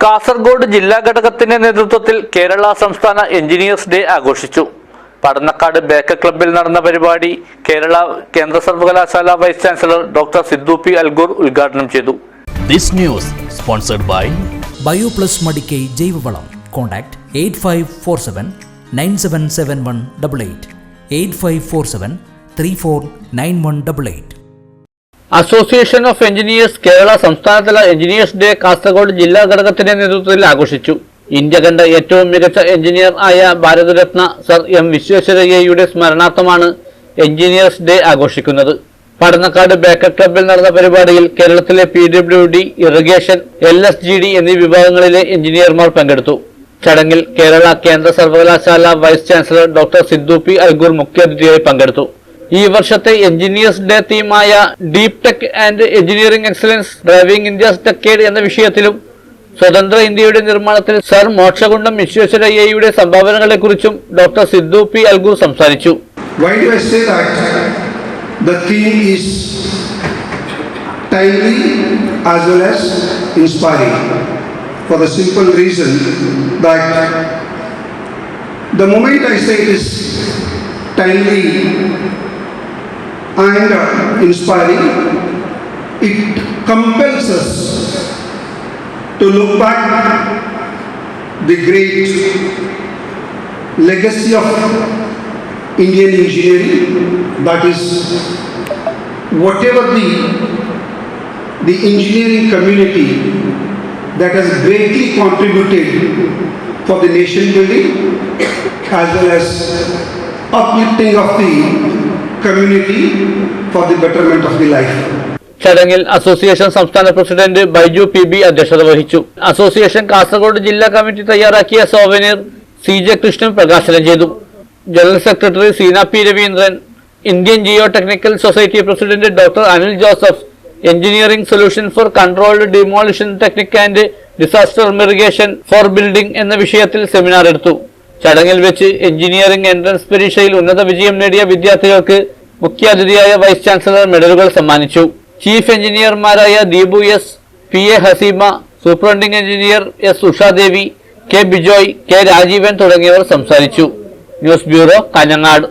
കാസർഗോഡ് ജില്ലാ ഘടകത്തിന്റെ നേതൃത്വത്തിൽ കേരള സംസ്ഥാന എഞ്ചിനീയേഴ്സ് ഡേ ആഘോഷിച്ചു. പടന്നക്കാട് ബേക്കർ ക്ലബ്ബിൽ നടന്ന പരിപാടി കേരള കേന്ദ്ര സർവകലാശാല vice chancellor doctor Siddu P Algur ഉദ്ഘാടനം ചെയ്തു. This news sponsored by BioPlus Madikkai ജൈവവളം. Contact 8547 977188 8547 349188. Association of engineers Kerala സംസ്ഥാനതല എഞ്ചിനീയേഴ്സ് ഡേ കാസർഗോഡ് ജില്ലാ ഘടകത്തിന്റെ നേതൃത്വത്തിൽ ആഘോഷിച്ചു. ഇന്ത്യ കണ്ട ഏറ്റവും മികച്ച എഞ്ചിനീയർ ആയ ഭാരതരത്ന സർ എം വിശ്വേശ്വരയ്യയുടെ സ്മരണാർത്ഥമാണ് എഞ്ചിനീയേഴ്സ് ഡേ ആഘോഷിക്കുന്നത്. പടന്നക്കാട് ബേക്കർ ക്ലബ്ബിൽ നടന്ന പരിപാടിയിൽ കേരളത്തിലെ PWD, ഇറിഗേഷൻ, LSGD എന്നീ വിഭാഗങ്ങളിലെ എഞ്ചിനീയർമാർ പങ്കെടുത്തു. ചടങ്ങിൽ കേരള കേന്ദ്ര സർവകലാശാല vice chancellor doctor Siddu P Algur മുഖ്യാതിഥിയായി പങ്കെടുത്തു. ഈ വർഷത്തെ എഞ്ചിനീയേഴ്സ് ഡേ തീമായ deep tech and engineering excellence driving India's decade എന്ന വിഷയത്തിലും സ്വതന്ത്ര ഇന്ത്യയുടെ നിർമ്മാണത്തിൽ സർ മോക്ഷകുണ്ടം വിശ്വേശ്വരയ്യയുടെ സംഭാവനകളെക്കുറിച്ചും ഡോക്ടർ സിദ്ദു പി അൽഗൂർ സംസാരിച്ചു. Why do I say that? The theme is timely as well as inspiring, for the simple reason that the moment I say it is timely and inspiring, it compels us to look back the great legacy of Indian engineering, that is whatever the engineering community that has greatly contributed for the nation building as well as uplifting of the community for the betterment of the life. ചടങ്ങിൽ association സംസ്ഥാന president Baiju PB അധ്യക്ഷത വഹിച്ചു. Association Kasaragod ജില്ലാ committee തയ്യാറാക്കിയ souvenir CJ Krishnan പ്രകാശനം ചെയ്തു. General secretary Seena P Raveendran, Indian geo technical society president doctor Anil Joseph, engineering solution for controlled demolition technique and disaster mitigation for building എന്ന വിഷയത്തിൽ സെമിനാർ എടുത്തു. ചടങ്ങിൽ വെച്ച് എഞ്ചിനീയറിംഗ് എൻട്രൻസ് പരീക്ഷയിൽ ഉന്നത വിജയം നേടിയ വിദ്യാർത്ഥികൾക്ക് മുഖ്യാതിഥിയായ വൈസ് ചാൻസലർ മെഡലുകൾ സമ്മാനിച്ചു. ചീഫ് എഞ്ചിനീയർമാരായ Deepu S, PA Haseema, superintending engineer S Ushadevi, K Bijoy, K Rajeevan തുടങ്ങിയവർ സംസാരിച്ചു. News bureau, Kanhangad.